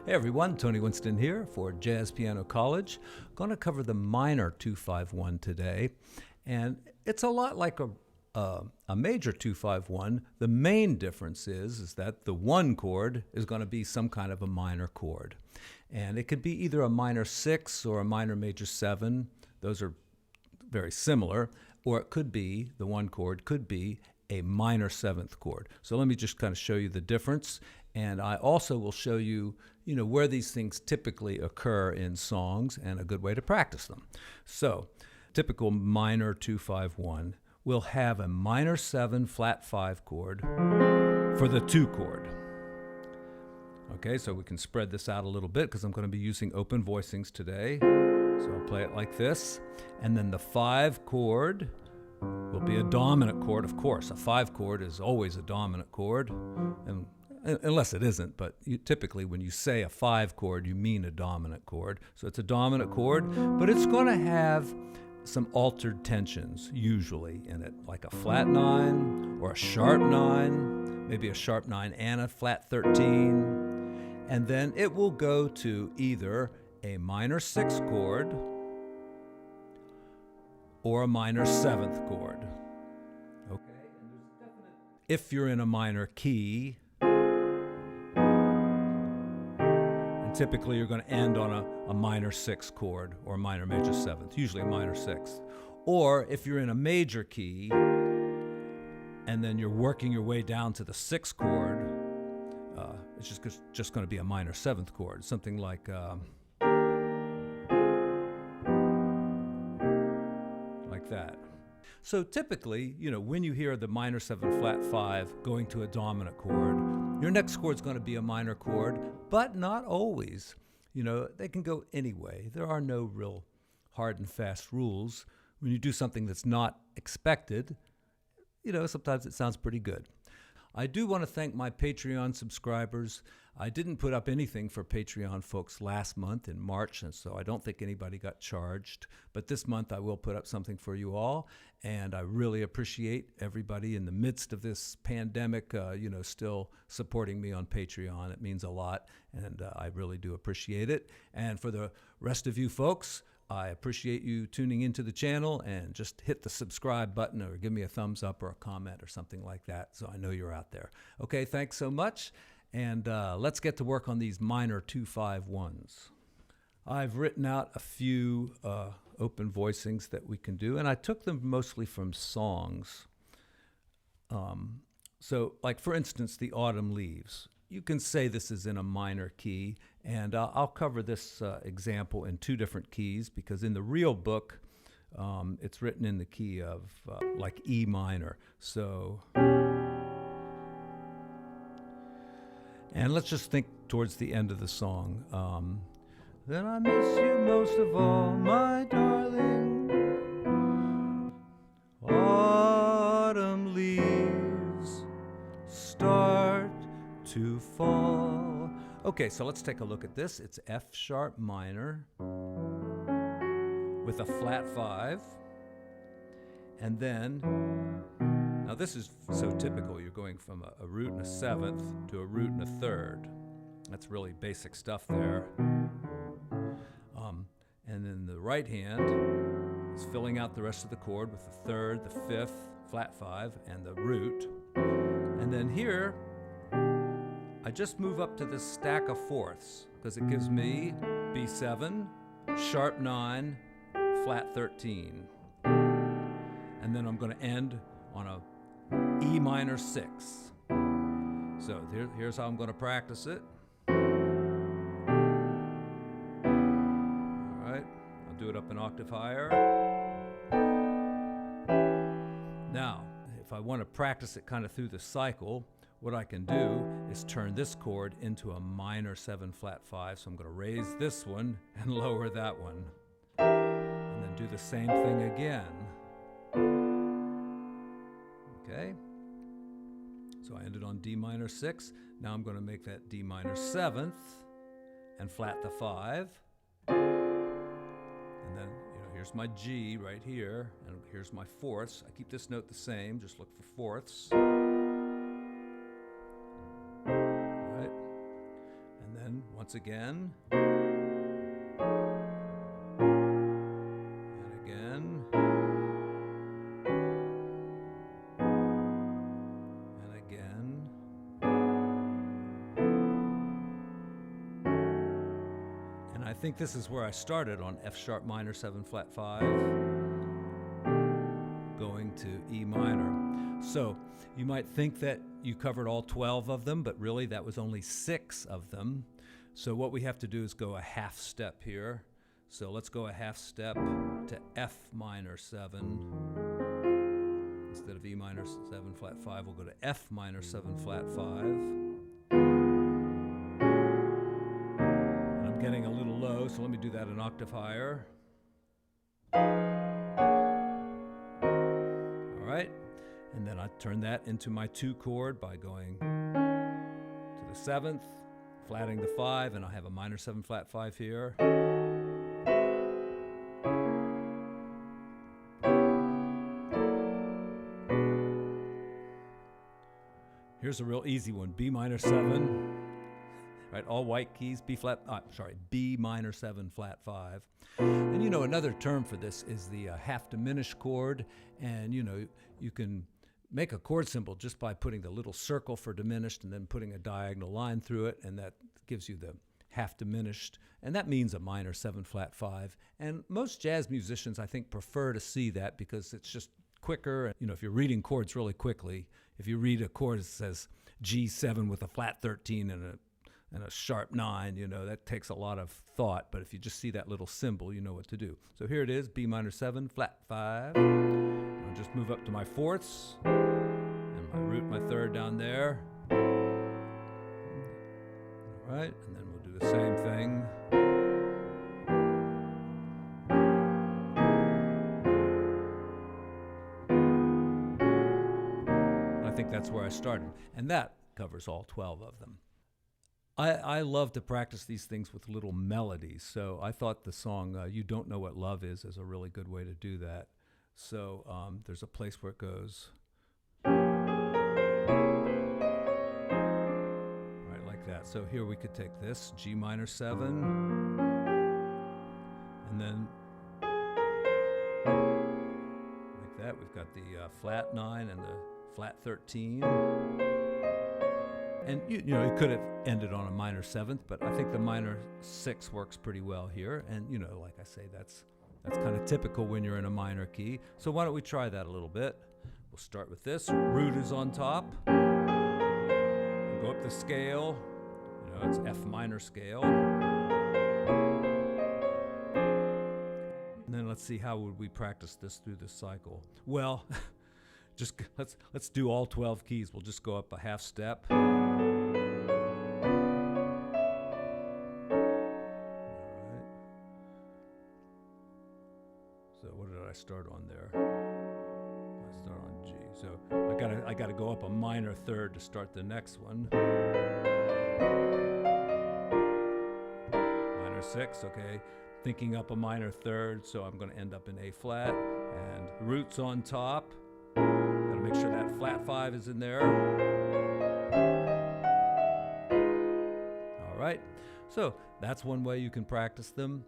Hey everyone, Tony Winston here for Jazz Piano College. Going to cover the minor 251 today, and it's a lot like a major 251. The main difference is that the one chord is going to be some kind of a minor chord, and it could be either a minor 6 or a minor major 7. Those are very similar, or it could be, the one chord could be a minor 7th chord. So let me just kind of show you the difference, and I also will show you, where these things typically occur in songs and a good way to practice them. So, typical minor 251 will have a minor 7 flat 5 chord for the 2 chord. Okay, so we can spread this out a little bit because I'm going to be using open voicings today. So I'll play it like this, and then the 5 chord will be a dominant chord, of course. A 5 chord is always a dominant chord, and unless it isn't, but typically when you say a 5 chord, you mean a dominant chord. So it's a dominant chord, but it's going to have some altered tensions usually in it, like a flat 9 or a sharp 9, maybe a sharp 9 and a flat 13. And then it will go to either a minor 6 chord or a minor 7th chord. Okay? And there's definite, if you're in a minor key, and typically you're going to end on a minor 6 chord or a minor major 7th, usually a minor 6th. Or if you're in a major key and then you're working your way down to the 6th chord, it's just going to be a minor 7th chord, something like that. So typically, when you hear the minor 7 flat 5 going to a dominant chord, your next chord is going to be a minor chord, but not always. They can go anyway. There are no real hard and fast rules. When you do something that's not expected, sometimes it sounds pretty good. I do want to thank my Patreon subscribers. I didn't put up anything for Patreon folks last month in March, and so I don't think anybody got charged. But this month I will put up something for you all, and I really appreciate everybody in the midst of this pandemic, still supporting me on Patreon. It means a lot, and I really do appreciate it. And for the rest of you folks, I appreciate you tuning into the channel, and just hit the subscribe button or give me a thumbs up or a comment or something like that so I know you're out there. Okay, thanks so much, and let's get to work on these minor 251s. I've written out a few open voicings that we can do, and I took them mostly from songs. So, like for instance, The Autumn Leaves. You can say this is in a minor key, and I'll cover this example in 2 different keys because in the real book, it's written in the key of like E minor. So, and let's just think towards the end of the song. Then I miss you most of all, my darling. Autumn leaves start to fall. Okay, so let's take a look at this. It's F sharp minor with a flat 5. And then, now this is so typical. You're going from a root and a 7th to a root and a 3rd. That's really basic stuff there. And then the right hand is filling out the rest of the chord with the 3rd, the 5th, flat 5, and the root. And then here, I just move up to this stack of fourths because it gives me B7, sharp 9, flat 13. And then I'm going to end on a E minor 6. So here's how I'm going to practice it. All right, I'll do it up an octave higher. Now, if I want to practice it kind of through the cycle, what I can do is turn this chord into a minor 7 flat 5. So I'm going to raise this one and lower that one. And then do the same thing again. Okay? So I ended on D minor 6. Now I'm going to make that D minor 7th and flat the 5. And then, here's my G right here, and here's my fourths. I keep this note the same, just look for fourths. once again. I think this is where I started on F sharp minor 7 flat 5, going to E minor. So you might think that you covered all 12 of them, but really that was only 6 of them. So what we have to do is go a half step here. So let's go a half step to F minor 7. Instead of E minor 7 flat 5, we'll go to F minor 7 flat 5. Getting a little low, so let me do that an octave higher. All right, and then I turn that into my 2 chord by going to the 7th, flatting the 5, and I have a minor 7 flat 5 here. Here's a real easy one, B minor 7. Right, all white keys, B minor 7 flat 5. And you know, another term for this is the half diminished chord. And you know, you can make a chord symbol just by putting the little circle for diminished and then putting a diagonal line through it, and that gives you the half diminished. And that means a minor 7 flat 5. And most jazz musicians, I think, prefer to see that because it's just quicker. You know, if you're reading chords really quickly, if you read a chord that says G7 with a flat 13 and a sharp 9, you know, that takes a lot of thought, but if you just see that little symbol, you know what to do. So here it is, B minor 7, flat 5. I'll just move up to my 4ths, and my root, my 3rd down there. All right, and then we'll do the same thing. I think that's where I started, and that covers all 12 of them. I love to practice these things with little melodies, so I thought the song You Don't Know What Love Is a really good way to do that. So there's a place where it goes right like that. So here we could take this, G minor 7, and then like that. We've got the flat 9 and the flat 13. And you know, it could have ended on a minor 7th, but I think the minor 6 works pretty well here. And you know, like I say, that's kind of typical when you're in a minor key. So why don't we try that a little bit? We'll start with this. Root is on top. We'll go up the scale. You know, it's F minor scale. And then let's see, how would we practice this through the cycle? Well, just let's do all 12 keys. We'll just go up a half step. So what did I start on there? I start on G. So I gotta go up a minor 3rd to start the next one. Minor 6, okay. Thinking up a minor 3rd, so I'm gonna end up in A flat, and root's on top. Gotta make sure that flat 5 is in there. All right, so that's one way you can practice them.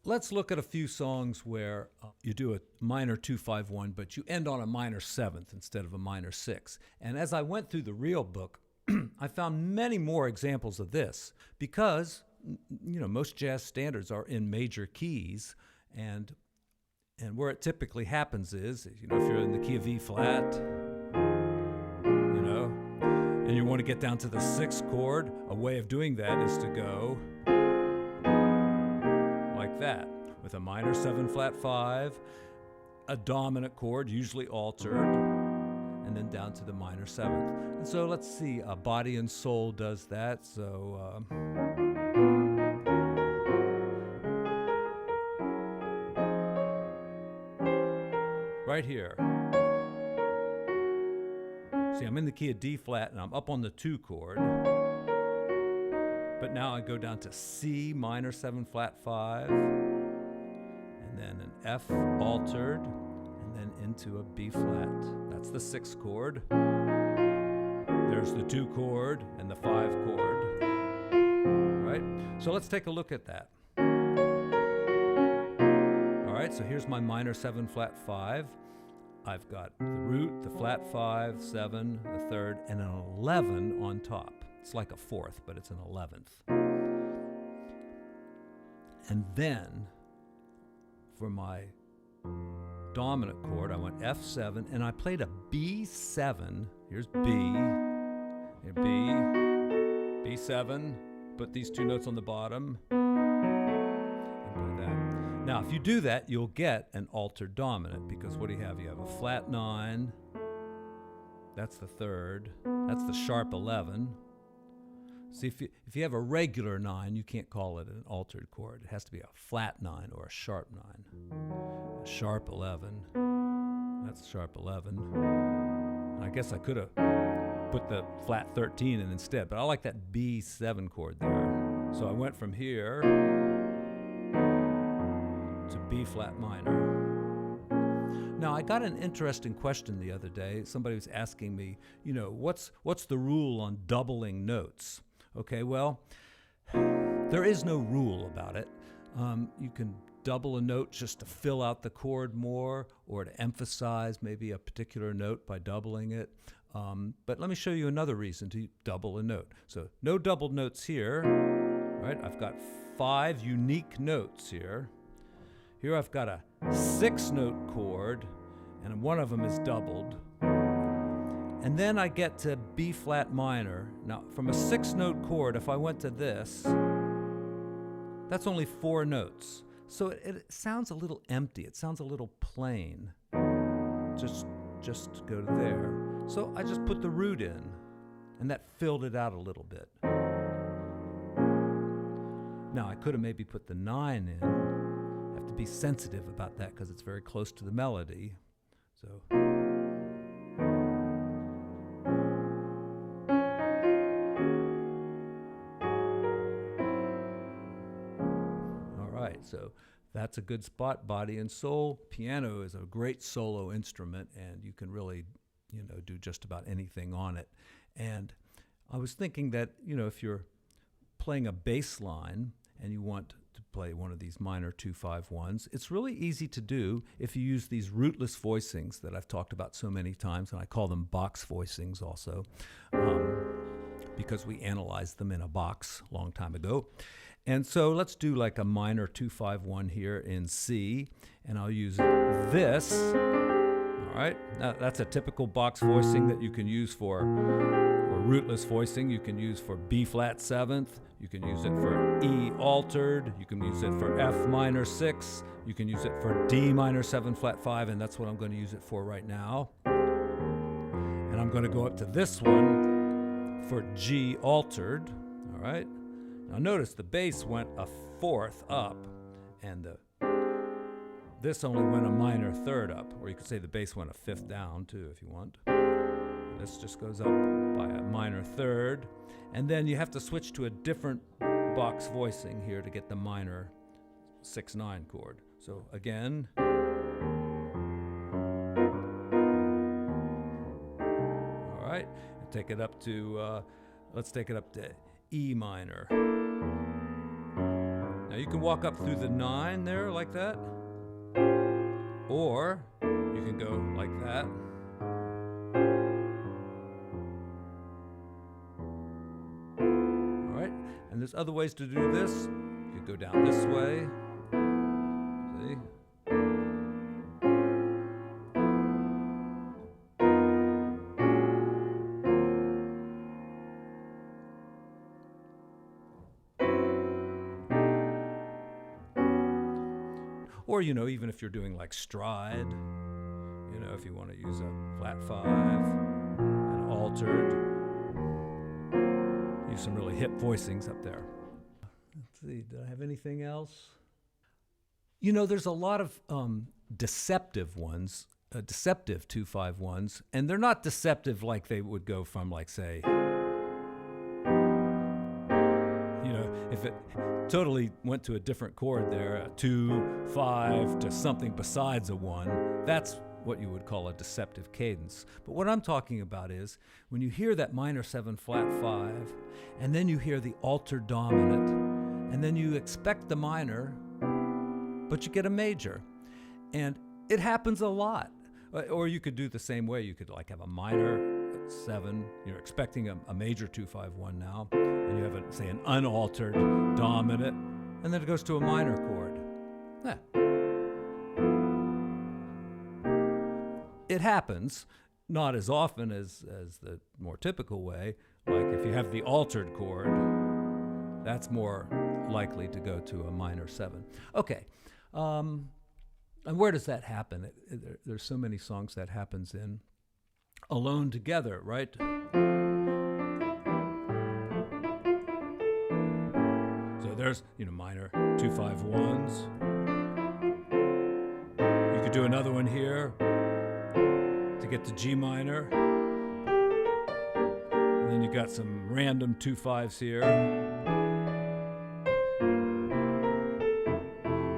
Let's look at a few songs where you do a minor 2-5-1, but you end on a minor 7th instead of a minor 6. And as I went through the real book, I found many more examples of this because, you know, most jazz standards are in major keys, and where it typically happens is, you know, if you're in the key of E flat, you know, and you want to get down to the 6th chord, a way of doing that is to go like that, with a minor 7 flat 5, a dominant chord, usually altered, and then down to the minor 7th. And so let's see, Body and Soul does that. So right here. See, I'm in the key of D flat and I'm up on the 2 chord. But now I go down to C minor 7 flat 5, and then an F altered, and then into a B flat. That's the 6th chord. There's the 2 chord and the 5 chord. Right? right? So let's take a look at that. All right, so here's my minor 7 flat 5. I've got the root, the flat 5, 7, a third, and an 11 on top. It's like a fourth, but it's an 11th. And then for my dominant chord, I went F7, and I played a B7. Here's B, here B, B7. Put these two notes on the bottom, and play that. Now, if you do that, you'll get an altered dominant, because what do you have? You have a flat 9. That's the third. That's the sharp 11. See, if you have a regular 9, you can't call it an altered chord. It has to be a flat 9 or a sharp 9. A sharp 11. That's sharp 11. I guess I could have put the flat 13 in instead, but I like that B7 chord there. So I went from here to B flat minor. Now, I got an interesting question the other day. Somebody was asking me, what's the rule on doubling notes? Okay, well, there is no rule about it. You can double a note just to fill out the chord more, or to emphasize maybe a particular note by doubling it. But let me show you another reason to double a note. So no doubled notes here, right? I've got 5 unique notes here. Here I've got a 6-note chord, and one of them is doubled. And then I get to B flat minor. Now, from a 6-note chord, if I went to this, that's only 4 notes. So it sounds a little empty. It sounds a little plain. Just go to there. So I just put the root in, and that filled it out a little bit. Now, I could have maybe put the 9 in. I have to be sensitive about that because it's very close to the melody. So. So that's a good spot, body and soul. Piano is a great solo instrument, and you can really, do just about anything on it. And I was thinking that, if you're playing a bass line and you want to play one of these minor 2-5-1s, it's really easy to do if you use these rootless voicings that I've talked about so many times, and I call them box voicings also, because we analyzed them in a box a long time ago. And so let's do like a minor 2-5-1 here in C, and I'll use this. All right, now that's a typical box voicing that you can use for rootless voicing. You can use for B flat 7th. You can use it for E altered. You can use it for F minor 6. You can use it for D minor 7 flat 5, and that's what I'm going to use it for right now. And I'm going to go up to this one for G altered. All right. Now notice the bass went a 4th up, and this only went a minor 3rd up, or you could say the bass went a 5th down too if you want. This just goes up by a minor 3rd, and then you have to switch to a different box voicing here to get the minor 6-9 chord. So again. All right, take it up to, let's take it up to E minor. Now you can walk up through the 9 there like that, or you can go like that. All right, and there's other ways to do this. You could go down this way. See? Or, even if you're doing like stride, if you want to use a flat 5, an altered, use some really hip voicings up there. Let's see, did I have anything else? There's a lot of deceptive ones, deceptive 2-5-1s, and they're not deceptive like they would go from, like, say, if it totally went to a different chord there, a 2, 5 to something besides a 1, that's what you would call a deceptive cadence. But what I'm talking about is when you hear that minor 7 flat 5, and then you hear the altered dominant, and then you expect the minor, but you get a major. And it happens a lot. Or you could do the same way. You could like have a minor at 7, you're expecting a major 2-5-1 now, and you have, say, an unaltered dominant, and then it goes to a minor chord. It happens, not as often as the more typical way. Like if you have the altered chord, that's more likely to go to a minor 7. Okay, and where does that happen? There's so many songs that happens in. Alone Together, right? So there's, minor 2-5-1s. You could do another one here to get to G minor. And then you got some random 2-5s here.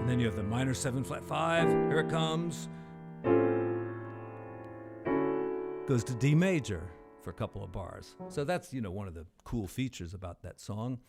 And then you have the minor 7 flat 5. Here it comes. Goes to D major for a couple of bars. So that's, one of the cool features about that song.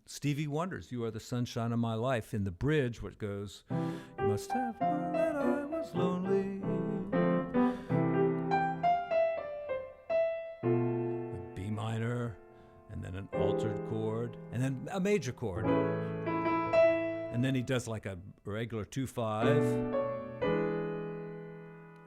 Stevie Wonder's You Are the Sunshine of My Life. In the bridge, where it goes, you must have known that I was lonely. The B minor, and then an altered chord, and then a major chord. And then he does like a regular 2-5,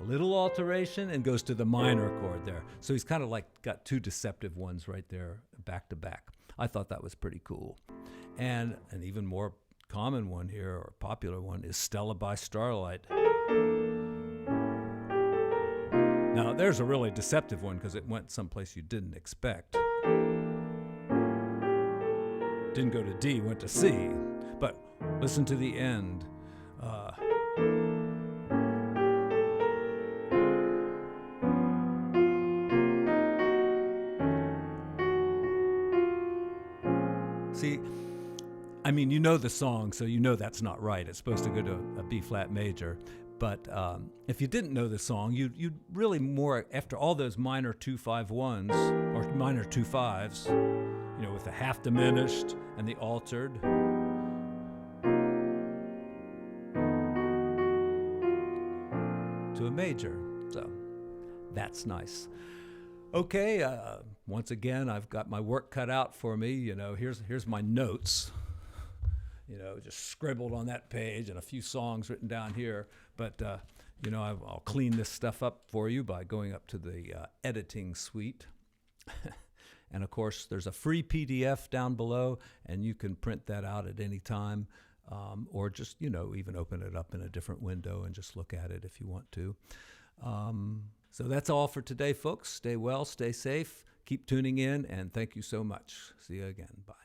a little alteration, and goes to the minor chord there. So he's kind of like got 2 deceptive ones right there back to back. I thought that was pretty cool. And an even more common one here, or popular one, is Stella by Starlight. Now there's a really deceptive one because it went someplace you didn't expect. Didn't go to D, went to C. But listen to the end. See, I mean, you know the song, so you know that's not right. It's supposed to go to a B flat major. But if you didn't know the song, you'd really more, after all those minor 2-5-1s or minor 2-5s, with the half diminished and the altered, to a major. So that's nice. Okay, once again, I've got my work cut out for me. Here's my notes. Just scribbled on that page, and a few songs written down here. But I'll clean this stuff up for you by going up to the editing suite. And of course, there's a free PDF down below, and you can print that out at any time. Or just, even open it up in a different window and just look at it if you want to. So that's all for today, folks. Stay well, stay safe, keep tuning in, and thank you so much. See you again. Bye.